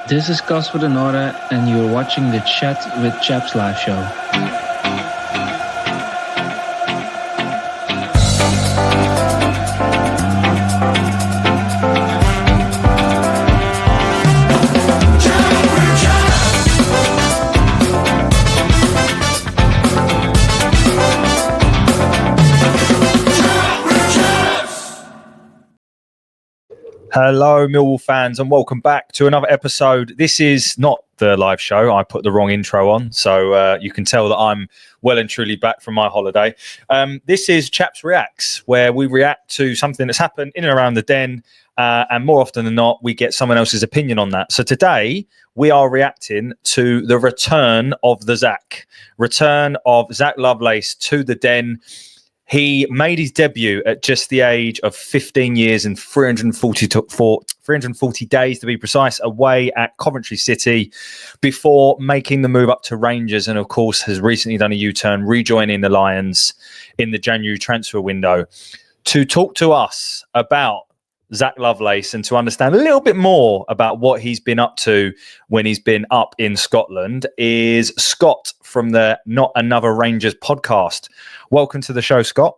This is Casper de Nora, and you're watching the Chat with Chaps live show. Hello, Millwall fans, and welcome back to another episode. This is not the live show. I put the wrong intro on, so you can tell that I'm well and truly back from my holiday. This is Chaps Reacts, where we react to something that's happened in and around the den, and more often than not, we get someone else's opinion on that. So today, we are reacting to the return of the Zack. Return of Zak Lovelace to the den. He made his debut at just the age of 15 years and 340 days, to be precise, away at Coventry City before making the move up to Rangers, and of course has recently done a U-turn, rejoining the Lions in the January transfer window. To talk to us about Zak Lovelace and to understand a little bit more about what he's been up to when he's been up in Scotland is Scott from the Not Another Rangers podcast. Welcome to the show, Scott.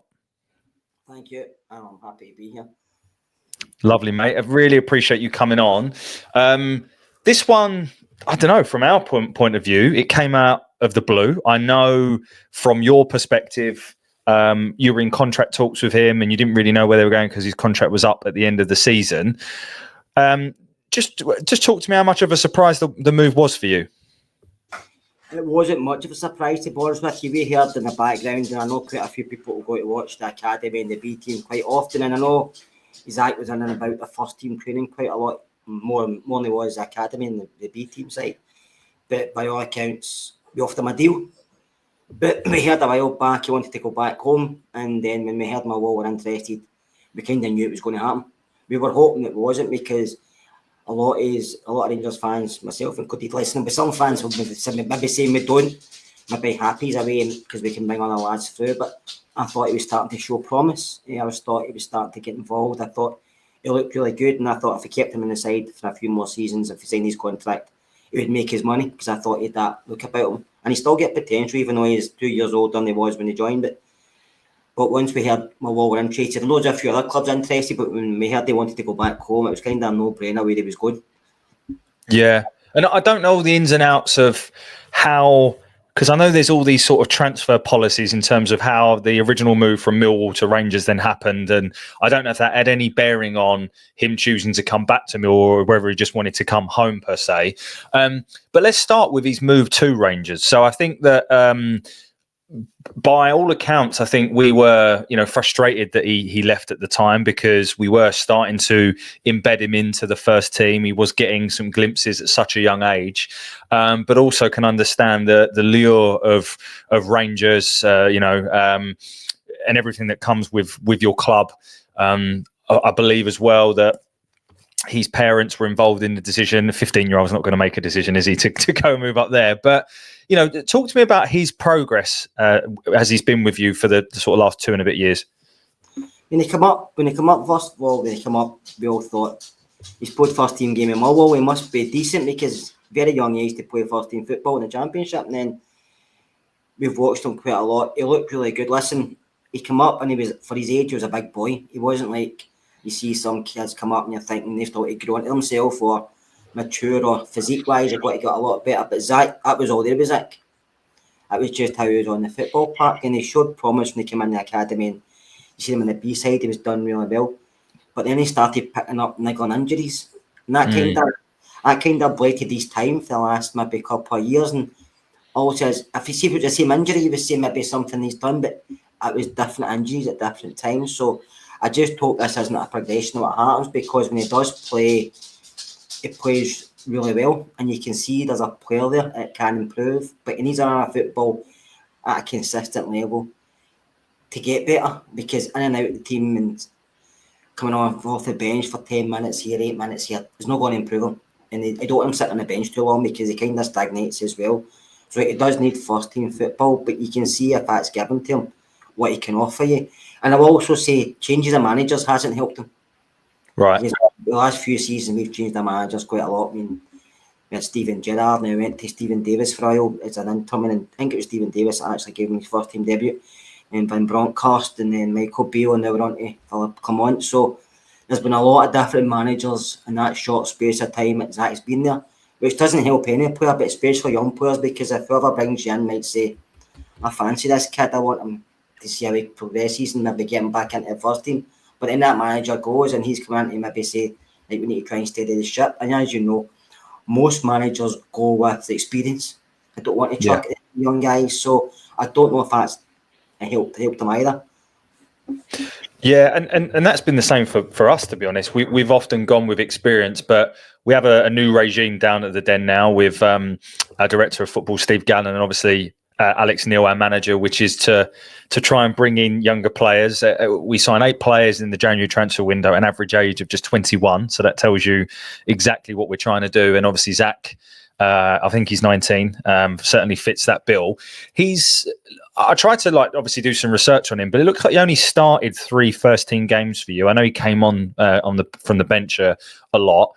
Thank you. I'm happy to be here. Lovely, mate. I really appreciate you coming on. This one, I don't know, from our point of view, it came out of the blue. I know from your perspective, you were in contract talks with him and you didn't really know where they were going because his contract was up at the end of the season. Just talk to me how much of a surprise the move was for you. It wasn't much of a surprise, to be honest with you. We heard in the background, and I know quite a few people will go to watch the academy and the B team quite often, and I know Zack was in and about the first team training quite a lot, more than he was the academy and the B team side. But by all accounts, we offered him a deal. But we heard a while back he wanted to go back home, and then when we heard Millwall were interested, we kind of knew it was going to happen. We were hoping it wasn't, because a lot of Rangers fans, myself included, listening, but some fans will maybe saying we don't, maybe happy he's away because we can bring on the lads through. But I thought he was starting to show promise. I thought he was starting to get involved. I thought he looked really good, and I thought if we kept him in the side for a few more seasons, if he signed his contract, he would make his money, because I thought he had that look about him. And he still get potential, even though he's 2 years older than he was when he joined it. But once we heard Millwall were interested, loads of a few other clubs interested, but when we heard they wanted to go back home, it was kind of a no-brainer where he was going. Yeah, and I don't know the ins and outs of how, because I know there's all these sort of transfer policies in terms of how the original move from Millwall to Rangers then happened, and I don't know if that had any bearing on him choosing to come back to Millwall or whether he just wanted to come home per se. But let's start with his move to Rangers. So I think that by all accounts, I think we were, frustrated that he left at the time, because we were starting to embed him into the first team. He was getting some glimpses at such a young age, but also can understand the lure of Rangers, and everything that comes with your club. I believe as well that his parents were involved in the decision. A 15-year-old's not going to make a decision, is he, to go and move up there? But, talk to me about his progress as he's been with you for the sort of last 2 and a bit years. When he come up, we all thought he's played first team game in Millwall. He must be decent, because very young age to play first team football in the Championship. And then we've watched him quite a lot. He looked really good. Listen, he came up and he was, for his age, he was a big boy. He wasn't like you see some kids come up and you're thinking they've got to grow into themselves or mature or physique-wise, they've got to get a lot better. But Zack, that was all there was, Zack. That was just how he was on the football park, and he showed promise when he came in the academy. And you see him on the B side, he was done really well. But then he started picking up niggling injuries, and that kind of blighted his time for the last maybe couple of years. And also, if you see it was the same injury, you would say maybe something he's done, but it was different injuries at different times. So I just hope this isn't a progression of what happens, because when he does play, he plays really well, and you can see there's a player there that can improve, but he needs another football at a consistent level to get better, because in and out of the team and coming off the bench for 10 minutes here, 8 minutes here, is not going to improve him. And I don't want him sitting on the bench too long, because he kind of stagnates as well. So he does need first team football, but you can see if that's given to him, what he can offer you. And I will also say changes of managers hasn't helped him. Right. Because the last few seasons we've changed the managers quite a lot. I mean, We had Steven Gerrard, and we went to Stephen Davis for a while as an interim, and I think it was Stephen Davis that actually gave him his first team debut, and Van Bronckhorst, and then Michael Beale, and they were on to Philip Clement. So there's been a lot of different managers in that short space of time that Zak's been there, which doesn't help any player, but especially young players, because if whoever brings you in might say, I fancy this kid, I want him to see how he progresses and maybe get him back into the first team. But then that manager goes and he's come in to maybe say, like, we need to try and steady the ship. And as you know, most managers go with the experience. I don't want to chuck it at young guys, so I don't know if that's helped them either. Yeah, and that's been the same for us, to be honest. We've often gone with experience, but we have a new regime down at the Den now with our director of football, Steve Gannon, and obviously Alex Neil, our manager, which is to try and bring in younger players. We sign 8 players in the January transfer window, an average age of just 21. So that tells you exactly what we're trying to do. And obviously Zach, I think he's 19, certainly fits that bill. I tried to obviously do some research on him, but it looks like he only started 3 first team games for you. I know he came on from the bench a lot.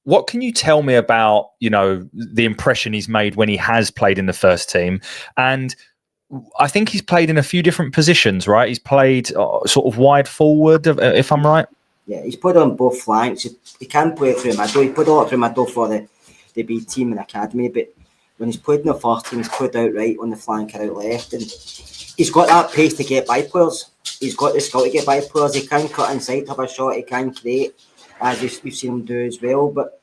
What can you tell me about, the impression he's made when he has played in the first team? And I think he's played in a few different positions, right? He's played sort of wide forward, if I'm right. Yeah, he's played on both flanks. He can play through middle. He played a lot through middle for the B team and academy, but when he's played in the first team, he's played out right on the flank or out left, and he's got that pace to get by players. He's got the skill to get by players. He can cut inside, have a shot. He can create, as we've seen him do as well. But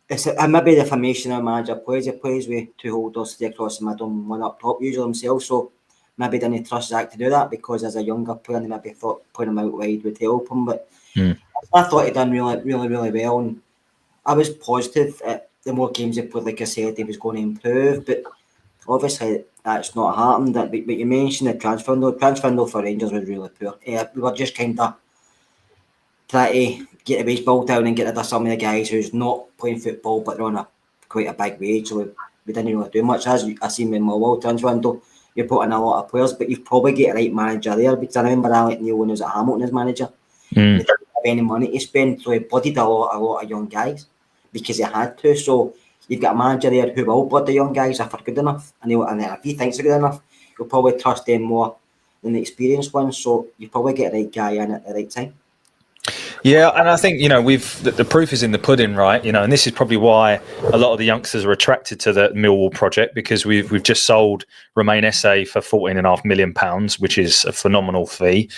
it's maybe the formation our manager plays. He plays with 2 holders, 3 across the middle, and 1 up top, usually himself. So maybe didn't trust Zach to do that because as a younger player, they maybe thought putting him out wide would help him. But I thought he done really, really, really well, and I was positive at the more games he played. Like I said, he was going to improve, but obviously that's not happened. But you mentioned the transfer window. Transfer window for Rangers was really poor. We were just kind of trying to get the baseball down and get rid of some of the guys who's not playing football, but they're on quite a big wage. So we didn't really do much. As I seen with Millwall transfer window, you put in a lot of players, but you've probably get a right manager there, because I remember Alex Neil when he was at Hamilton as manager. He didn't have any money to spend, so he blooded a lot of young guys because he had to. So you've got a manager there who will blood the young guys if they're good enough, and if he thinks they're good enough, you'll probably trust them more than the experienced ones. So you probably get the right guy in at the right time. Yeah, and I think the proof is in the pudding, right? And this is probably why a lot of the youngsters are attracted to the Millwall project, because we've just sold Romain Esse for £14.5 million, which is a phenomenal fee.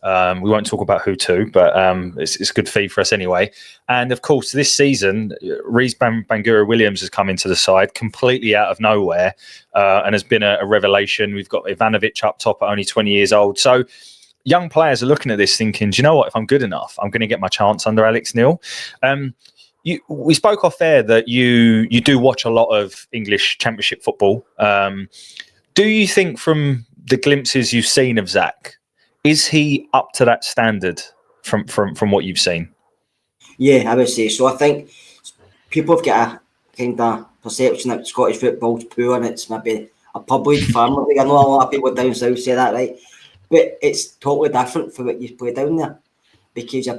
We won't talk about who to, but it's a good fee for us anyway. And of course, this season, Reece Bangura Williams has come into the side completely out of nowhere and has been a revelation. We've got Ivanovic up top at only 20 years old. So young players are looking at this thinking, do you know what? If I'm good enough, I'm going to get my chance under Alex Neil. We spoke off air that you do watch a lot of English Championship football. Do you think from the glimpses you've seen of Zach, is he up to that standard from what you've seen? Yeah, I would say so. I think people have got a kind of perception that Scottish football's poor and it's maybe a pub league, farmer league. I know a lot of people down south say that, right? But it's totally different for what you play down there, because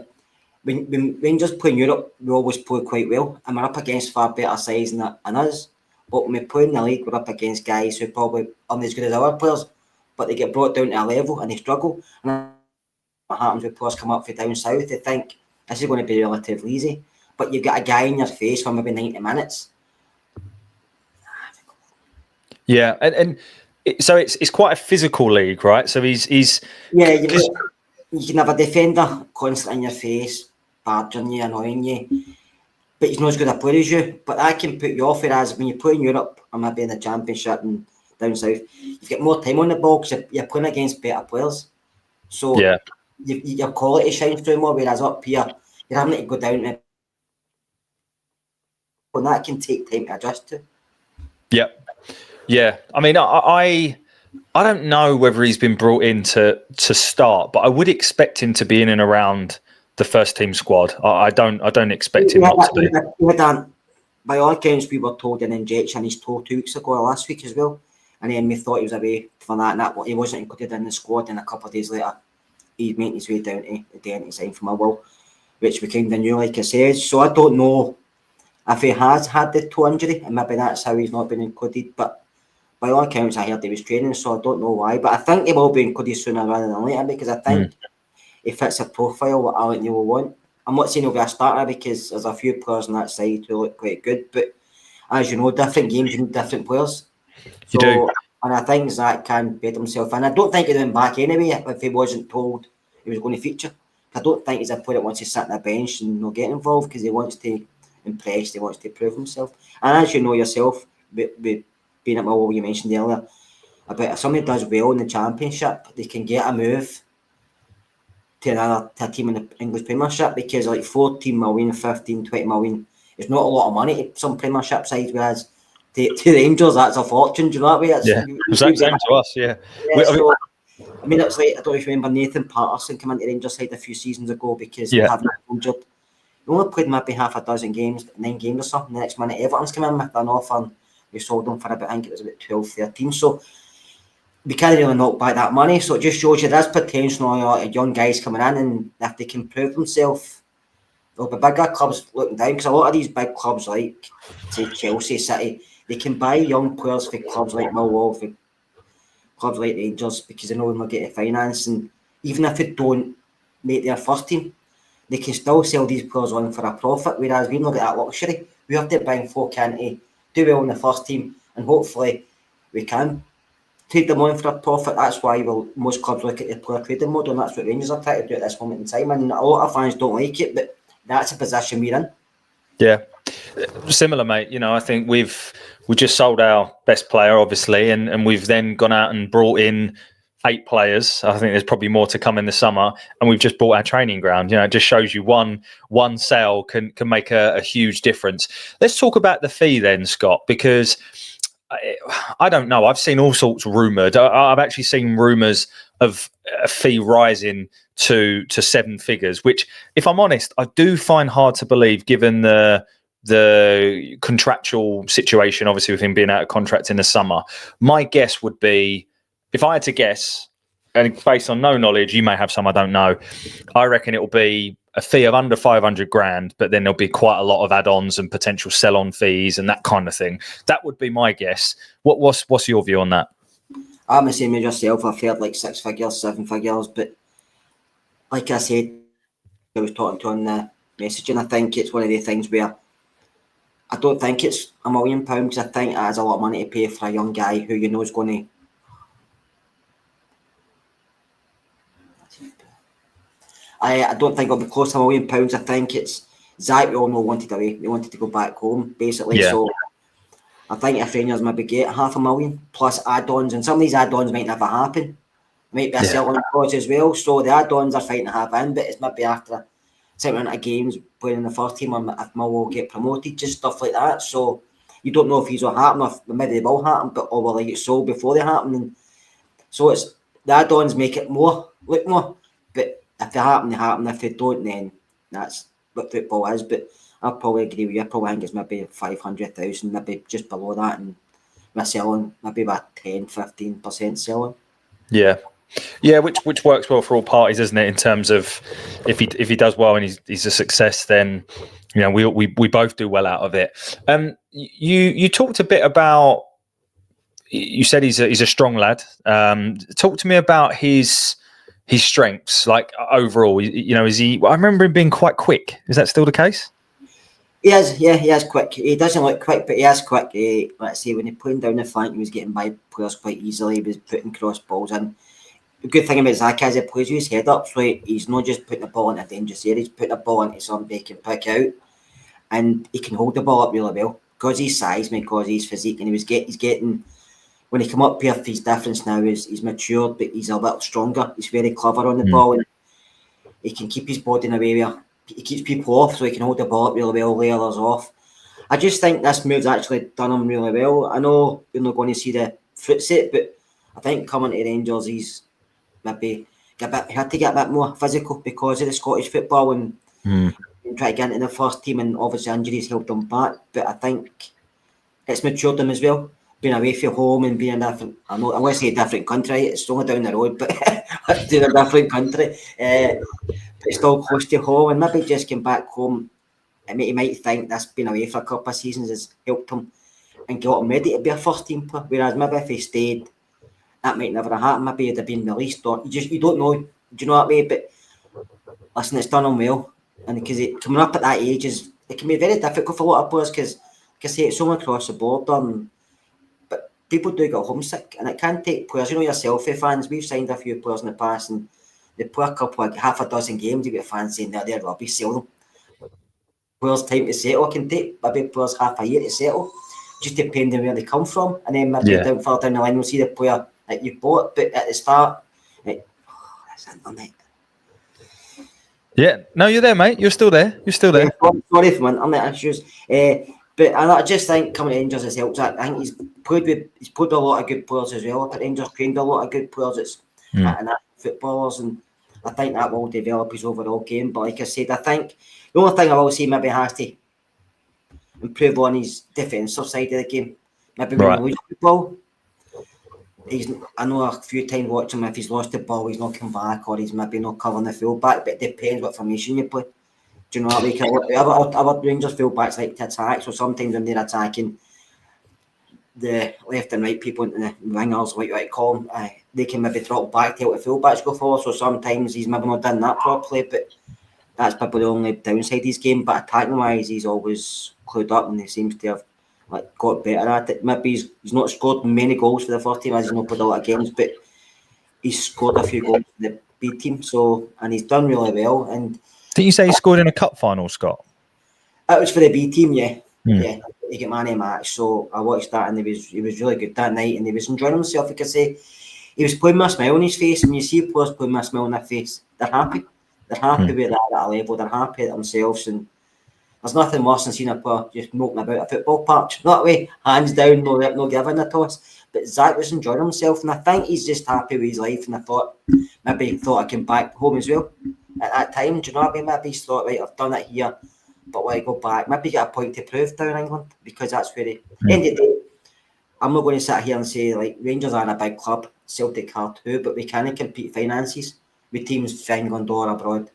when Rangers play in Europe, we always play quite well, and we're up against far better sides than us. But when we play in the league, we're up against guys who probably aren't as good as our players, but they get brought down to a level and they struggle. And what happens when players come up from down south? They think this is going to be relatively easy, but you've got a guy in your face for maybe 90 minutes. Yeah, and so it's quite a physical league, right? So he's yeah. You can have a defender constantly in your face, badgering you, annoying you, but he's not as good a player as you. But that can put you off. Whereas when you play in Europe or maybe in the Championship and down south, you've got more time on the ball because you're playing against better players. So yeah, your quality shines through more. Whereas up here, you're having to go down, and that can take time to adjust to. Yeah. I mean, I don't know whether he's been brought in to start, but I would expect him to be in and around the first team squad. I don't expect him not to be. By all accounts, we were told an injection in his toe 2 weeks ago, last week as well, and then we thought he was away for that, and he wasn't included in the squad. And a couple of days later, he made his way down to the end sign for Millwall, which we kind of knew, like I said. So I don't know if he has had the toe injury, and maybe that's how he's not been included. But by all accounts, I heard he was training, so I don't know why. But I think he will be included sooner rather than later because I think he fits a profile what Alec Neil will want. I'm not saying he'll be a starter because there's a few players on that side who look quite good, but as you know, different games you need different players. You do. And I think Zach can bet himself, and I don't think he'd went back anyway if he wasn't told he was going to feature. I don't think he's a player that wants to sit on the bench and not get involved because he wants to impress, he wants to prove himself. And as you know yourself, with being at Millwall, you mentioned earlier, about if somebody does well in the Championship, they can get a move to a team in the English Premiership because like 14 million, 15, 20 million is not a lot of money to some Premiership sides, whereas to the Rangers, that's a fortune. Do you know that way? Same to us, yeah. I mean, it's like, I don't know if you remember Nathan Patterson came into Rangers side a few seasons ago because he had injured. He only played maybe half a dozen games, 9 games or something. The next minute, Everton's come in with an offer and we sold him for about, I think it was about 12, 13. So we can't really knock back that money. So it just shows you there's potential on young guys coming in, and if they can prove themselves, there'll be bigger clubs looking down because a lot of these big clubs like, say, Chelsea, City, they can buy young players for clubs like Millwall, for clubs like Rangers, because they know they'll get the finance, and even if they don't make their first team, they can still sell these players on for a profit, whereas we don't get that luxury. We have to bring folk in to do well in the first team, and hopefully we can trade them on for a profit. That's why most clubs look at the player trading model, and that's what Rangers are trying to do at this moment in time, and a lot of fans don't like it, but that's a position we're in. Yeah. Similar, mate. You know, I think we just sold our best player, obviously, and we've then gone out and brought in 8 players. I think there's probably more to come in the summer, and we've just bought our training ground. You know, it just shows you one sale can make a huge difference. Let's talk about the fee then, Scott, because I don't know. I've seen all sorts rumoured. I've actually seen rumours of a fee rising to 7 figures, which, if I'm honest, I do find hard to believe given the contractual situation, obviously with him being out of contract in the summer. My guess would be, if I had to guess, and based on no knowledge, you may have some I don't know, I reckon it will be a fee of under 500 grand, but then there'll be quite a lot of add-ons and potential sell-on fees and that kind of thing. That would be my guess. What's your view on that? I'm the same as yourself. I've heard like 6 figures, 7 figures, but like I said, I was talking to on the messaging, I think it's one of the things where I don't think it's £1 million because I think it is a lot of money to pay for a young guy who you know is going to. I don't think it'll be close to £1 million. I think it's Zack. We all know wanted away. He wanted to go back home, basically. Yeah. So I think if Rangers maybe get £500,000 plus add-ons, and some of these add-ons might never happen. It might be a selling clause as well. So the add-ons are fighting to have in, but it's maybe after a certain amount of games playing in the first team, or if Millwall get promoted, just stuff like that. So you don't know if these will happen, or if maybe they will happen, but or will they get sold before they happen? And so it's the add-ons make it look more. But if they happen, they happen. If they don't, then that's what football is. But I probably agree with you. I probably think it's maybe 500,000, maybe just below that, and we're selling maybe about 10-15% selling. Yeah. Yeah, which works well for all parties, isn't it? In terms of if he does well and he's a success, then you know we both do well out of it. You talked a bit about. You said he's a strong lad. Talk to me about his strengths, like overall. You know, is he? I remember him being quite quick. Is that still the case? He is. Yeah, he is quick. He doesn't look quick, but he is quick. Let's say when he playing down the flank, he was getting by players quite easily. He was putting cross balls in. The good thing about Zack is he plays with his head up, so he's not just putting the ball into a dangerous area, he's putting the ball into somebody he can pick out, and he can hold the ball up really well because his size, because his physique, and he's getting when he come up here, his difference now is he's matured, but he's a little stronger. He's very clever on the ball, and he can keep his body in a way where he keeps people off, so he can hold the ball up really well, lay others off. I just think this move's actually done him really well. I know you're not going to see the fruits of it, but I think coming to Rangers, he's maybe had to get a bit more physical because of the Scottish football and try to get into the first team, and obviously injuries held him back. But I think it's matured him as well. Being away from home and being in a different, I want to say a different country, it's only down the road, but to a different country, but it's still close to home, and maybe just came back home he might think this being away for a couple of seasons has helped him and got him ready to be a first team player. Whereas maybe if he stayed, that might never have happened. Maybe he'd have been released, or you don't know. Do you know what I mean? But listen, it's done him well, and because coming up at that age it can be very difficult for a lot of players because, like I say, it's so across the board. But people do get homesick, and it can take players. You know yourself, fans. We've signed a few players in the past, and they play a couple of half a dozen games. You get fans saying they're rubbish, sell them. Players time to settle. It can take maybe players half a year to settle, just depending where they come from, and then maybe further down the line we'll see the player that you bought, but at the start, that's internet. Yeah, no, you're there, mate. You're still there. Yeah, sorry for my internet issues. But I just think coming to Rangers has helped. I think he's played with a lot of good players as well. But Rangers trained a lot of good players and footballers, and I think that will develop his overall game. But like I said, I think the only thing I will say maybe has to improve on his defensive side of the game. Maybe when he loses the ball, I know a few times watching him, if he's lost the ball, he's not come back, or he's maybe not covering the full back, but it depends what formation you play. Do you know what I mean? Other Rangers full backs like to attack, so sometimes when they're attacking the left and right people into the wingers, like you call them, they can maybe drop back to help the full backs go forward, so sometimes he's maybe not done that properly, but that's probably the only downside of his game. But attacking wise, he's always clued up, and he seems to have got better at it. Maybe he's not scored many goals for the first team, as he's not played a lot of games, but he's scored a few goals for the B team, and he's done really well. And didn't you say he scored in a cup final, Scott? It was for the B team, yeah. Yeah, he got man of the match. So I watched that, and he was really good that night, and he was enjoying himself. I could say he was playing with a smile on his face, and you see players playing with a smile on their face, they're happy. They're happy with that at a level. They're happy at themselves, and there's nothing worse than seeing a player just moping about a football patch. Not that way, hands down, no giving a toss. But Zach was enjoying himself, and I think he's just happy with his life. And I thought maybe he thought I came back home as well at that time. Do you know what I mean? Maybe he's thought, right, I've done it here, but when I go back, maybe get a point to prove down in England, because that's where end of the day, I'm not going to sit here and say like Rangers are a big club, Celtic are too, but we can't compete finances with teams from England or abroad.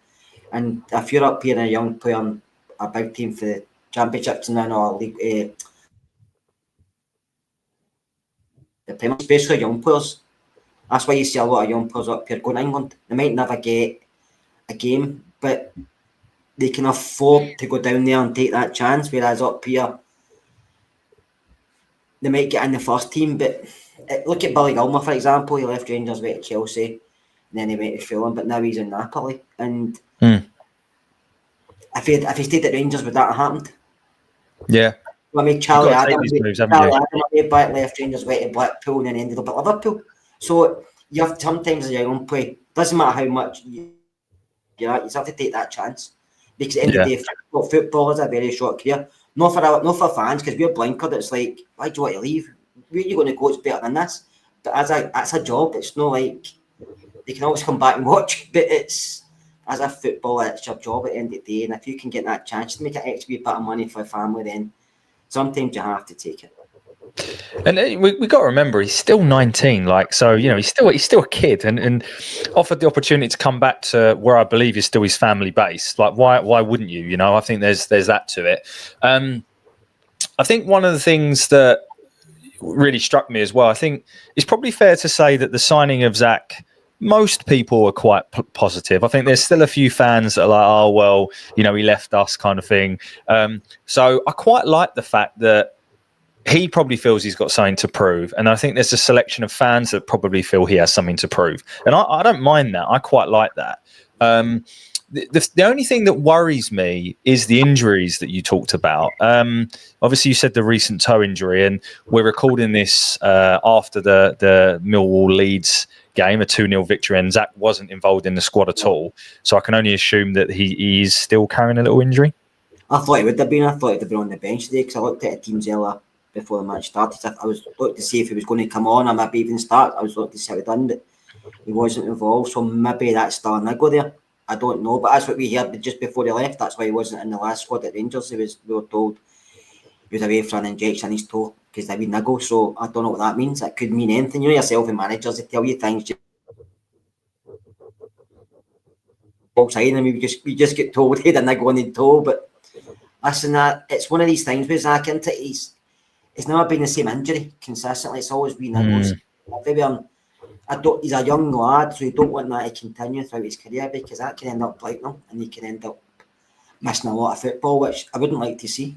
And if you're up here and a young player on a big team for the championships and then or league, the Premier, especially young players, that's why you see a lot of young players up here going to England. They might never get a game, but they can afford to go down there and take that chance. Whereas up here, they might get in the first team. But look at Billy Gilmour, for example. He left Rangers, went to Chelsea, and then he went to Fulham, but now he's in Napoli. And if he stayed at Rangers, would that have happened? Yeah. I mean, Charlie Adams back left Rangers, went to Blackpool, and then ended up at Liverpool. So you have sometimes as a young player, doesn't matter how much you have to take that chance, because at the end of the day, football is a very short career. Not for fans, because we're blinkered. It's like, why do you want to leave? Where are you going to go? It's better than this. But that's a job. It's not like they can always come back and watch. But it's as a footballer, it's your job at the end of the day. And if you can get that chance to make an extra bit of money for a family, then sometimes you have to take it. And we got to remember, he's still 19. So he's still a kid, and offered the opportunity to come back to where I believe is still his family base. Like, why wouldn't you? I think there's that to it. I think one of the things that really struck me as well, I think it's probably fair to say that the signing of Zack, most people are quite positive. I think there's still a few fans that are like, oh, well, he left us kind of thing. So I quite like the fact that he probably feels he's got something to prove. And I think there's a selection of fans that probably feel he has something to prove. And I don't mind that. I quite like that. The only thing that worries me is the injuries that you talked about. Obviously, you said the recent toe injury, and we're recording this after the Millwall Leeds game, a 2-0 victory, and Zack wasn't involved in the squad at all. So I can only assume that he is still carrying a little injury. I thought he would have been. I thought he'd have been on the bench today, because I looked at the team's earlier before the match started. I was looking to see if he was going to come on or maybe even start. I was looking to see how he done, but he wasn't involved. So maybe that's still a niggle there. I don't know, but that's what we heard just before he left. That's why he wasn't in the last squad at Rangers. We were told he was away for an injection in his toe because they would niggle. So I don't know what that means. That could mean anything. You know yourself, and managers, they tell you things outside, and we just get told he had a niggle on his toe, but Listen, that it's one of these things with Zach, isn't it? It's never been the same injury consistently. It's always been maybe he's a young lad, so you don't want that to continue throughout his career because that can end up blighting him and he can end up missing a lot of football, which I wouldn't like to see.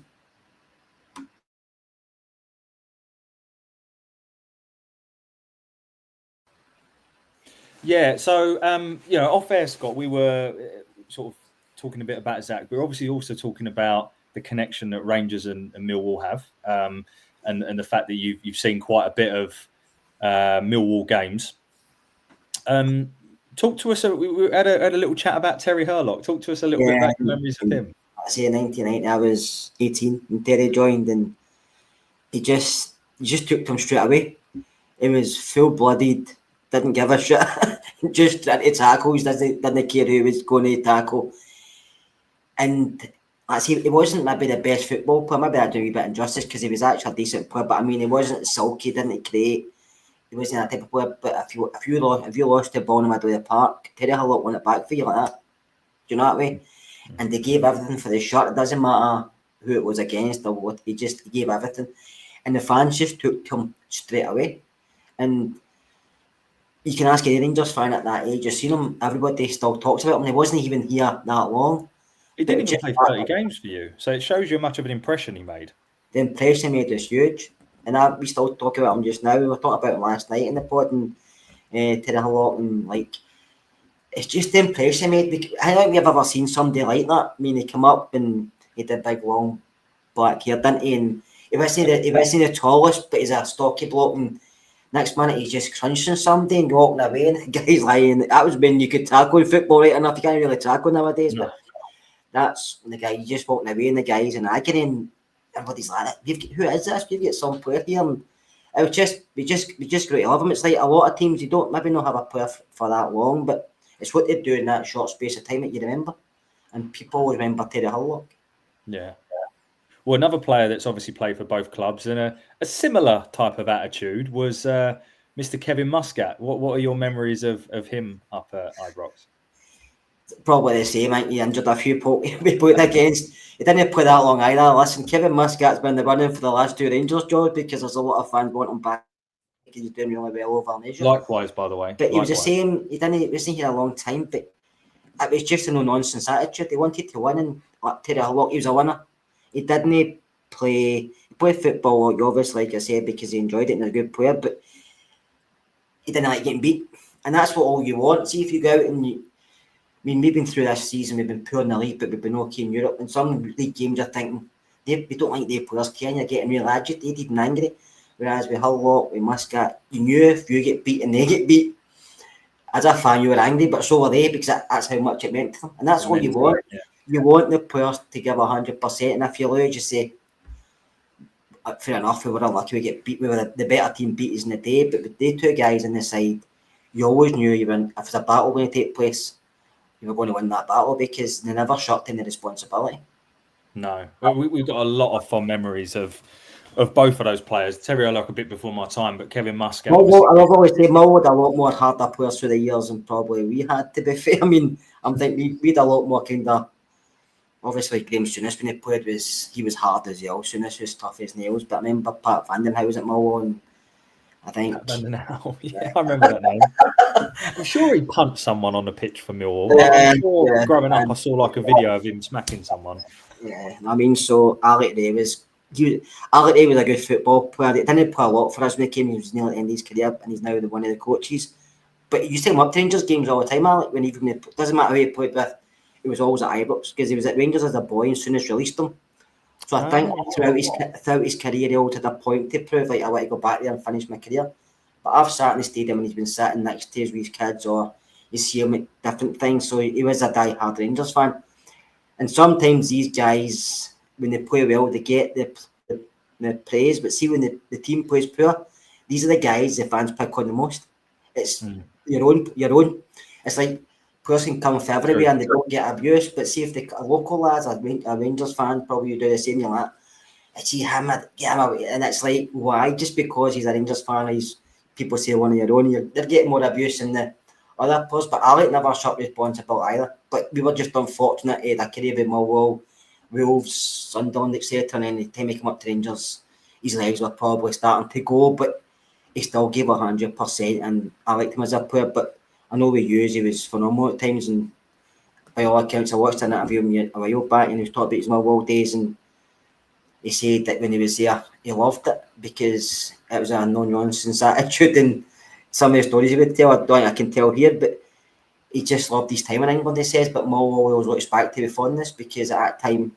Yeah, so off air, Scott, we were sort of talking a bit about Zach. We're obviously also talking about the connection that Rangers and Millwall have, and the fact that you've seen quite a bit of Millwall games. Talk to us. We had a little chat about Terry Hurlock. Talk to us a little bit about your memories of him. I say in 1990, I was 18 when Terry joined, and he just took him straight away. He was full-blooded, didn't give a shit, just tried to tackle. He didn't care who was going to tackle. And I see, he wasn't maybe the best football player. Maybe I do a wee bit injustice because he was actually a decent player. But I mean, he wasn't sulky, didn't create. He wasn't that type of player. But if you lost the ball in the middle of the park, Terry Hurlock won it back for you like that. Do you know what I mean? And they gave everything for the shot. It doesn't matter who it was against or what. He gave everything, and the fans just took him straight away. And you can ask any Rangers fan at that age. You've seen him. Everybody still talks about him. He wasn't even here that long. He didn't even play 30 games for you, so it shows you how much of an impression he made. The impression he made was huge, and we still talk about him just now. We were talking about him last night in the pod, and Terry Hurlock, and like, it's just the impression he made. I don't think we've ever seen somebody like that. I mean, he came up and he did big long black hair, didn't he? And he wasn't the tallest, but he's a stocky bloke, and next minute he's just crunching somebody and walking away, and the guy's lying. That was when you could tackle in football right enough. You can't really tackle nowadays, but that's when the guy just walking away and the guy's in agony, and everybody's like, who is this? We've got some player here, and it was we just great to love him. It's like a lot of teams, you don't maybe not have a player for that long, but it's what they do in that short space of time that you remember, and people always remember Terry Hurlock. Yeah. Well, another player that's obviously played for both clubs and a similar type of attitude was Mr. Kevin Muscat. What are your memories of him up at Ibrox? Probably the same. I think he injured a few people we played against. He didn't play that long either. Listen, Kevin Muscat's been the running for the last two Rangers jobs because there's a lot of fans want him back because he's doing really well over in Asia. Likewise, by the way. But he was the same. He wasn't here a long time, but it was just a no-nonsense attitude. He wanted to win, and like Terry Hurlock, he was a winner. He didn't play. He played football, obviously, like I said, because he enjoyed it and a good player, but he didn't like getting beat. And that's what all you want. See, if you go out and we've been through this season, we've been poor in the league, but we've been okay in Europe. And some league games you're thinking, we don't like their players, can you? Getting real agitated and angry. Whereas with Hurlock, with Muscat, you knew if you get beat and they get beat, as a fan, you were angry, but so were they, because that's how much it meant to them. And that's what you want. Yeah. You want the players to give 100%, and if you lose, you say, fair enough, we were unlucky, we get beat, we were the better team beat us in the day, but with the two guys on the side, you always knew if there's a battle going to take place, you were going to win that battle because they never shirked any responsibility. No, we've got a lot of fond memories of both of those players. Terry Hurlock a bit before my time, but Kevin Muscat. I've always said Millwall had a lot more harder players through the years than probably we had, to be fair. I mean, I'm thinking we had a lot more kind of, obviously Graham Souness when he played he was hard as well. Souness was tough as nails, but I remember Pat Vandenhouwe was at Millwall, and I think I remember that name. I'm sure he punched someone on the pitch for Millwall. I'm sure growing up I saw like a video of him smacking someone. Yeah, I mean, so Alec Ray was a good football player. He didn't play a lot for us when he came. He was nearly at the end of his career, and he's now one of the coaches. But you see him up to Rangers games all the time, Alec. When it doesn't matter who he played with, he was always at Ibrox because he was at Rangers as a boy and soon as released him. So I think throughout his career, he always had a point to prove, like, I want to go back there and finish my career. But I've sat in the stadium and he's been sitting next to his with his kids, or you see him at different things. So he was a die-hard Rangers fan. And sometimes these guys, when they play well, they get the praise. But see, when the team plays poor, these are the guys the fans pick on the most. It's your own. It's like players can come from everywhere and they don't get abused. But see, if the local lads, a Rangers fan, probably do the same. You're like, I see him, get him away. And it's like, why? Just because he's a Rangers fan, people say one of your own. They're getting more abuse than the other players. But Alec never shot responsible either. But we were just unfortunate. He had a career with Millwall. Wolves, Sunderland, etc. And then the time he came up to Rangers, his legs were probably starting to go, but he still gave 100%, and I liked him as a player. But I know with you, he was phenomenal at times, and by all accounts, I watched an interview with him a while back, and he was talking about his Millwall days, and he said that when he was there, he loved it because it was a no-nonsense attitude, and some of the stories he would tell, I don't think I can tell here, but he just loved his time in England, he says, but Millwall always looks back to with fondness because at that time,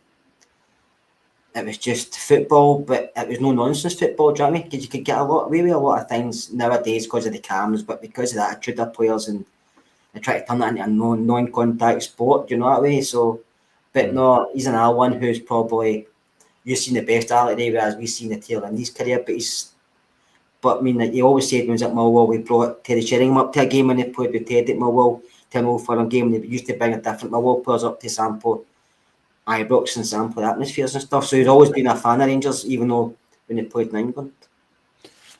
it was just football, but it was no nonsense football, do you know what I mean? Because you could get away with a lot of things nowadays because of the cams, but because of the attitude of players, and they try to turn that into a non-contact sport, do you know what I mean? So, but no, he's another one who's probably, you've seen the best out of it, whereas we've seen the tail end of his career, but I mean, like he always said when he was at Millwall, we brought Terry Sheringham up to a game when he played with Ted at Millwall, to an Old Firm game, and they used to bring a different Millwall players up to sample Ibrox and sample the atmospheres and stuff. So he's always been a fan of Rangers, even though when he played in England.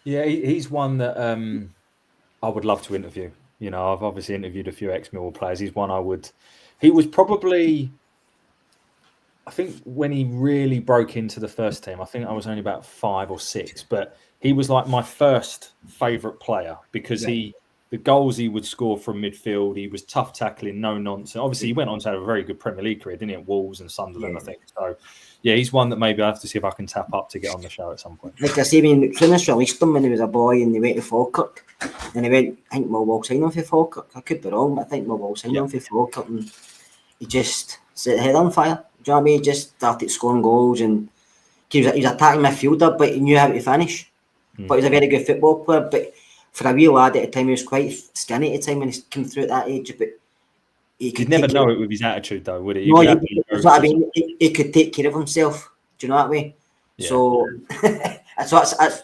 Yeah, he's one that I would love to interview. You know, I've obviously interviewed a few ex-Millwall players. He's one I would. He was probably, I think, when he really broke into the first team, I think I was only about 5 or 6, but he was like my first favourite player because the goals he would score from midfield, he was tough tackling, no nonsense. Obviously, he went on to have a very good Premier League career, didn't he, at Wolves and Sunderland, I think. So, yeah, he's one that maybe I have to see if I can tap up to get on the show at some point. Like I say, when Finis released him when he was a boy and he went to Falkirk, and he went, I think Millwall signed him for Falkirk. I could be wrong, but I think Millwall signed him for Falkirk, and he just set the head on fire. Do you know what I mean? He just started scoring goals, and he was attacking midfielder, but he knew how to finish. But he was a very good football player. But for a wee lad at the time, he was quite skinny at the time when he came through at that age. But you'd never know it with his attitude, though, would it? No, he could take care of himself. Do you know what I mean? Yeah. So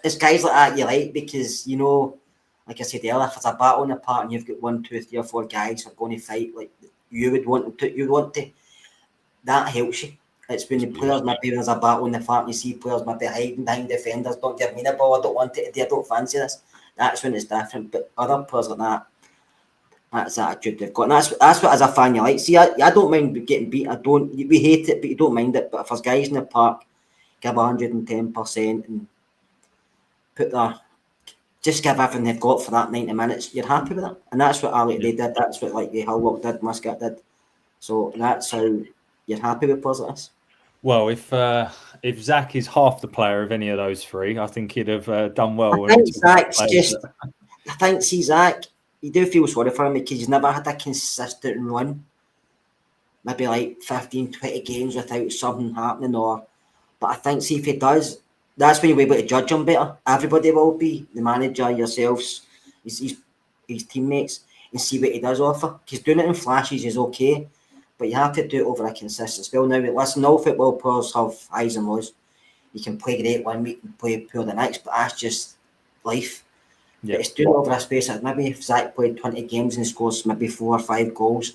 it's guys like that you like, because you know, like I said earlier, if there's a battle in the park and you've got 1, 2, 3 or 4 guys that are going to fight like you would want to, that helps you. It's when the players maybe when there's a battle in the park, you see players maybe hiding behind defenders, don't give me the ball, I don't want it today, I don't fancy this. That's when it's different. But other players like that, that's the attitude they've got. And that's what as a fan you like. See, I don't mind getting beat. We hate it, but you don't mind it. But if there's guys in the park, give 110% and just give everything they've got for that 90 minutes, you're happy with it. And that's what they did. That's what like the Hillwalk did, Muscat did. So that's how you're happy with players like this. Well, if Zach is half the player of any of those 3, I think he'd have done well. I think Zach, you do feel sorry for him because he's never had a consistent run. Maybe like 15, 20 games without something happening. But I think if he does, that's when you'll be able to judge him better. Everybody will be, the manager, yourselves, his teammates, and see what he does offer. Because doing it in flashes is okay, but you have to do it over a consistent spell. Now, listen, all football players have highs and lows. You can play great one week and play poor the next, but that's just life. Yeah. But it's doing it over a space of maybe if Zach played 20 games and scores maybe 4 or 5 goals,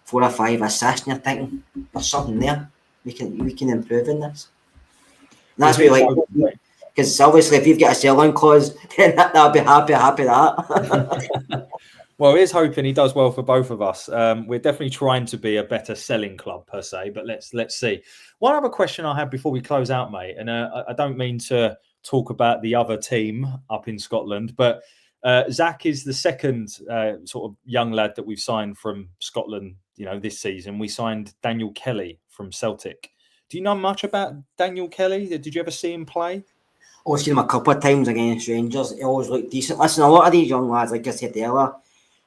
4 or 5 assists, and you're thinking there's something there. We can improve in this. And that's what you like, because obviously if you've got a sell-on clause, then I'll be happy that. Well, here's hoping he does well for both of us. We're definitely trying to be a better selling club per se, but let's see. One other question I have before we close out, mate, and I don't mean to talk about the other team up in Scotland, but Zach is the second sort of young lad that we've signed from Scotland. You know, this season we signed Daniel Kelly from Celtic. Do you know much about Daniel Kelly? Did you ever see him play? I've seen him a couple of times against Rangers. He always looked decent. Listen, a lot of these young lads, like I said earlier,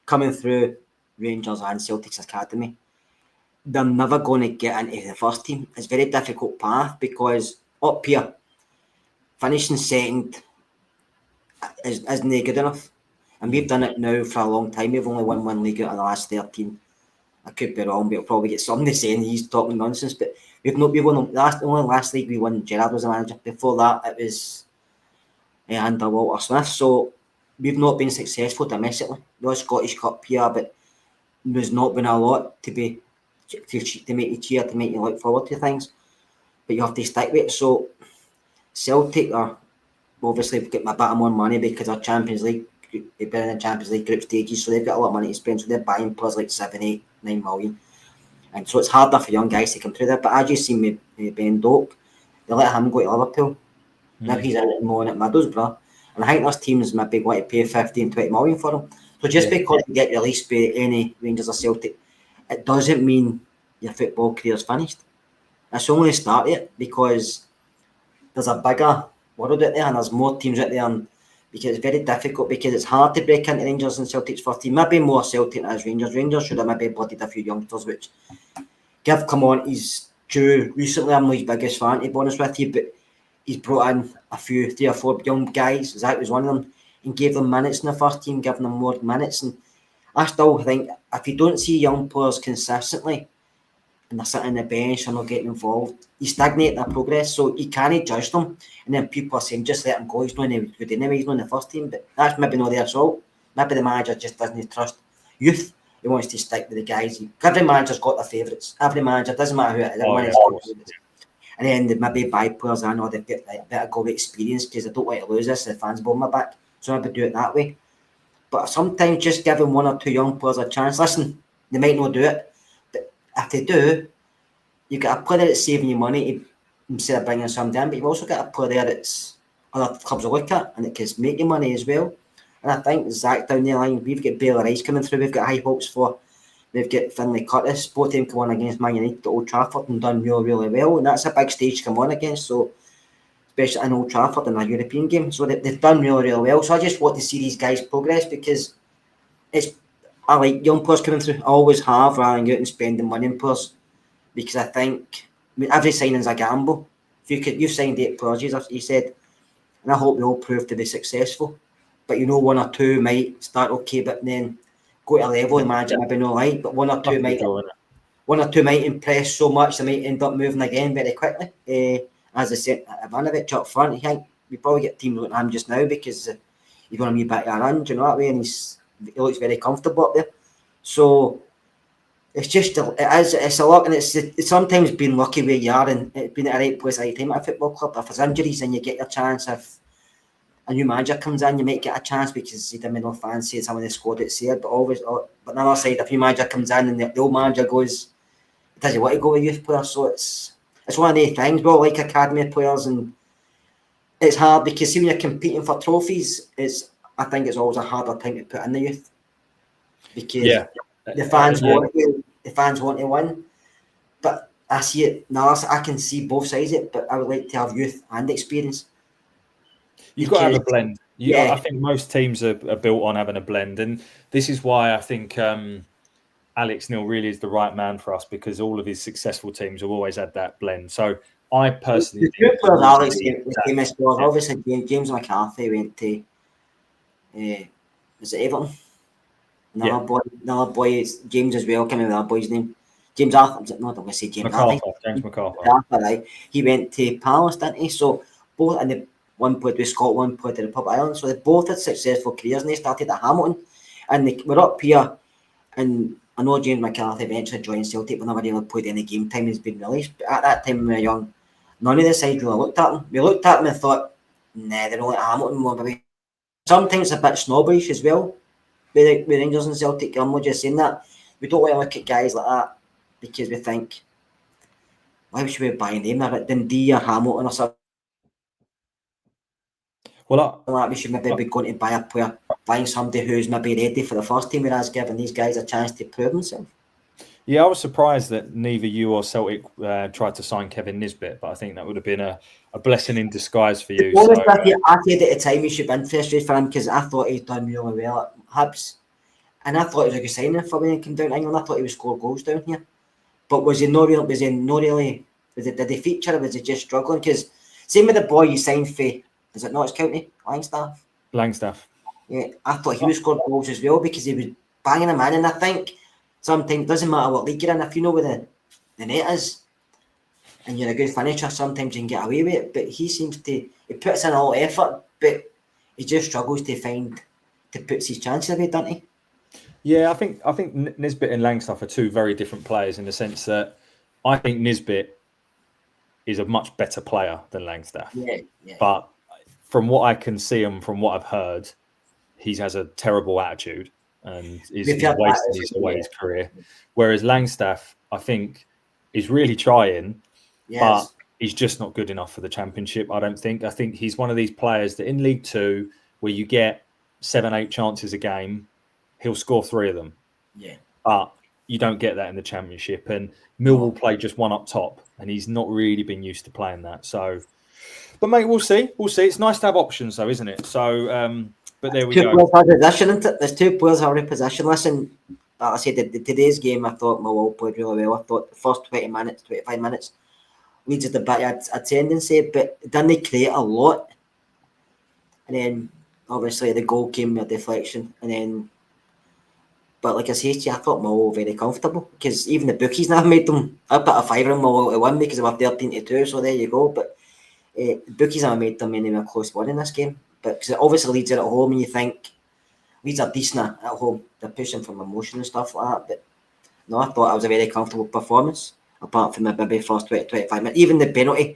coming through Rangers and Celtic's academy, they're never going to get into the first team. It's a very difficult path because up here, finishing second isn't good enough. And we've done it now for a long time. We've only won 1 league out of the last 13. I could be wrong, but I'll probably get somebody saying he's talking nonsense. But we've won only last league we won. Gerrard was the manager. Before that, it was under Walter Smith. So we've not been successful domestically. There was Scottish Cup here, but there's not been a lot to make you cheer, to make you look forward to things. But you have to stick with it. So Celtic are obviously get my bit more money because our Champions League, they've been in the Champions League group stages, so they've got a lot of money to spend. So they're buying players like 7, 8, 9 million. And so it's harder for young guys to come through there. But as you see with Ben Doak, they let him go to Liverpool. Now he's out more at Middlesbrough. And I think there's teams maybe want to pay 15, 20 million for him. So just because you get released by any Rangers or Celtic, it doesn't mean your football career's finished. It's only started because there's a bigger world out there and there's more teams out there, and because it's very difficult, because it's hard to break into Rangers and Celtic's first team. Maybe more Celtic as Rangers. Rangers should have maybe blooded a few youngsters, which Give come on, he's due recently. I'm not his biggest fan, to be honest with you, but he's brought in a few, 3 or 4 young guys. Zach was one of them, and gave them minutes in the first team, giving them more minutes. And I still think if you don't see young players consistently and they're sitting on the bench and not getting involved, you stagnate their progress. So you can't judge them. And then people are saying, just let him go. He's not any good anyway. He's not in the first team. But that's maybe not their fault. Maybe the manager just doesn't trust youth. He wants to stick with the guys. Every manager's got their favourites. Every manager, doesn't matter who it is. And then they maybe buy players in, or they get like a bit of goal experience because they don't want to lose this. The fans blow my back. So maybe do it that way. But sometimes just giving 1 or 2 young players a chance. Listen, they might not do it, but if they do, you get a player that's saving you money instead of bringing somebody in. But you've also got a player that's other clubs will look at and it can make you money as well. And I think Zack down the line, we've got Baylor Rice coming through. We've got high hopes for. We've got Finlay Curtis. Both of them come on against Man United at Old Trafford and done really, really well. And that's a big stage to come on against. So, especially in Old Trafford in a European game. So they've done really, really well. So I just want to see these guys progress because I like young players coming through. I always have, rather than going out and spending money on players. Because I think every signing's a gamble. If you've signed 8 players, as you said, and I hope they all prove to be successful. But 1 or 2 might start okay, but then go to a level and manage it maybe not right. But 1 or 2 might impress so much they might end up moving again very quickly. As I said, Ivanovic up front, I think we probably get teams like him just now because he's going to be back to a run, do you know that way? And he looks very comfortable up there. So it's just it's a lot, and it's sometimes been lucky where you are and being at the right place at the time at a football club. If there's injuries, then you get your chance. If a new manager comes in, you might get a chance because he didn't know fancy some of the squad that's there. But on the other side, if a new manager comes in and the old manager goes, does he want to go with youth players? So it's one of the things. We all like academy players, and it's hard because when you're competing for trophies, I think it's always a harder time to put in the youth because the fans want to win. But I see it now. I can see both sides of it, but I would like to have youth and experience. You've got to have a blend. I think most teams are built on having a blend. And this is why I think Alex Neil really is the right man for us, because all of his successful teams have always had that blend. So I personally think... Alex famous was obviously James McCarthy went to... was it Everton? Another boy, James as well, coming with that boy's name. James Arthur, not going to say James McArthur. Right. He went to Palace, didn't he? So both, and one played with Scotland, one played in the Republic of Ireland. So they both had successful careers, and they started at Hamilton. And they were up here, and I know James McCarthy eventually joined Celtic, but never really played any game time. He's been released. But at that time when we were young, none of the sides really looked at him. We looked at him and thought, nah, they're only at Hamilton more. But sometimes a bit snobbish as well. With Rangers and Celtic, I'm not just saying that. We don't want to look at guys like that because we think, why should we buy a name like Dundee or Hamilton or something? Well, we should maybe be going to buy a player, buying somebody who's maybe ready for the first team, whereas giving these guys a chance to prove themselves. Yeah, I was surprised that neither you or Celtic tried to sign Kevin Nisbet, but I think that would have been a blessing in disguise for you. I said at the time he should be interested for him because I thought he'd done really well at Hibs, and I thought it was a good signing for when he came down to England. I thought he would score goals down here, but was he not really? Did he feature or was he just struggling? Because same with the boy you signed for, is it Notts County, Langstaff? Yeah, I thought he would score goals as well because he was banging them in, and I think sometimes it doesn't matter what league you're in, if you know where the net is and you're a good finisher, sometimes you can get away with it. But he puts in a lot of effort, but he just struggles to put his chances away, doesn't he? Yeah, I think Nisbet and Langstaff are two very different players in the sense that I think Nisbet is a much better player than Langstaff. Yeah. But from what I can see and from what I've heard, he has a terrible attitude and is wasting his career. Whereas Langstaff, I think, is really trying, Yes. but he's just not good enough for the Championship, I don't think. I think he's one of these players that in League Two, where you get 7-8 chances a game, he'll score 3 of them. Yeah. But you don't get that in the Championship. And Millwall play just one up top, and he's not really been used to playing that. So, but mate, we'll see. We'll see. It's nice to have options, though, isn't it? So, but there we go. Players are reposition, isn't it? There's 2 players are reposition. Listen, like I said, today's game, I thought Millwall played really well. I thought the first 20 minutes, 25 minutes, Leeds had a bit of a tendency, but didn't they create a lot? And then, obviously, the goal came with a deflection. And then, but like I said to you, I thought Millwall were very comfortable, because even the bookies now made them, I put a fiver in Millwall to win because they were 13-2, so there you go. But the bookies have made them anyway a close one in this game. But because obviously Leeds are at home, and you think Leeds are decent at home. They're pushing from emotion and stuff like that. But no, I thought it was a very comfortable performance, apart from the maybe first 20-25 minutes. Even the penalty,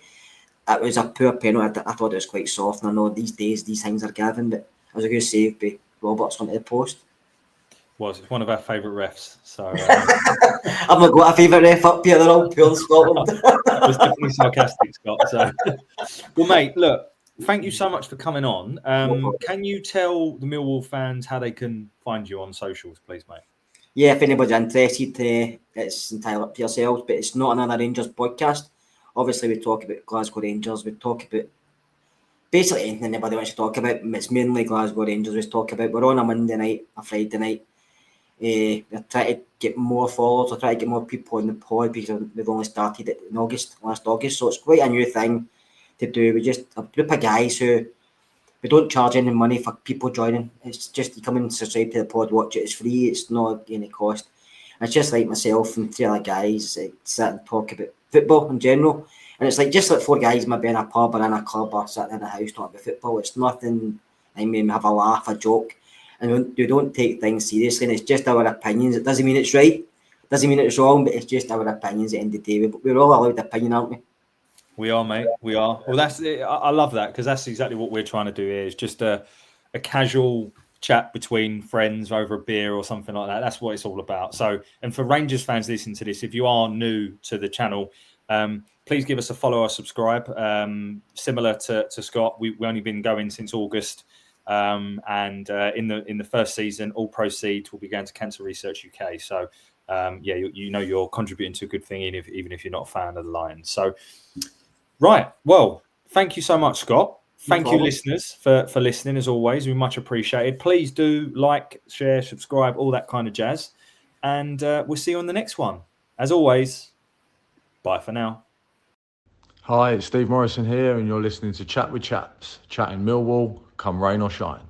it was a poor penalty. I thought it was quite soft. And I know these days these things are given, but it was a good save by Roberts onto the post. It's one of our favourite refs. So I've not got a favourite ref up here. They're all pure in Scotland. I was definitely sarcastic, Scott. So, well, mate, look, thank you so much for coming on. Can you tell the Millwall fans how they can find you on socials, please, mate? Yeah, if anybody's interested, it's entirely up to yourselves, but it's not another Rangers podcast. Obviously, we talk about Glasgow Rangers, we talk about basically anything anybody wants to talk about. It's mainly Glasgow Rangers we talk about. We're on a Monday night, a Friday night. We're trying to get more followers, we're trying to get more people on the pod, because we've only started it in last August, so it's quite a new thing to do. We just a group of guys who we don't charge any money for people joining. It's just you come and subscribe to the pod, watch it. It's free. It's not any cost. And it's just like myself and 3 other guys sit and talk about football in general. And it's like just like 4 guys maybe in a pub or in a club or sitting in a house talking about football. It's nothing. I mean, we have a laugh, a joke, and we don't take things seriously. And it's just our opinions. It doesn't mean it's right. It doesn't mean it's wrong, but it's just our opinions at the end of the day. We're all allowed opinion, aren't we? We are, mate. We are. Well, that's it. I love that, because that's exactly what we're trying to do here. It's just a casual chat between friends over a beer or something like that. That's what it's all about. So, and for Rangers fans listening to this, if you are new to the channel, please give us a follow or subscribe. Similar to Scott, we've only been going since August. And in the first season, all proceeds will be going to Cancer Research UK. So, you're contributing to a good thing, even if you're not a fan of the Lions. So, right. Well, thank you so much, Scott. Thank you, listeners, for listening, as always. We much appreciated. Please do like, share, subscribe, all that kind of jazz. And we'll see you on the next one. As always, bye for now. Hi, it's Steve Morrison here, and you're listening to Chat with Chaps, chatting Millwall, come rain or shine.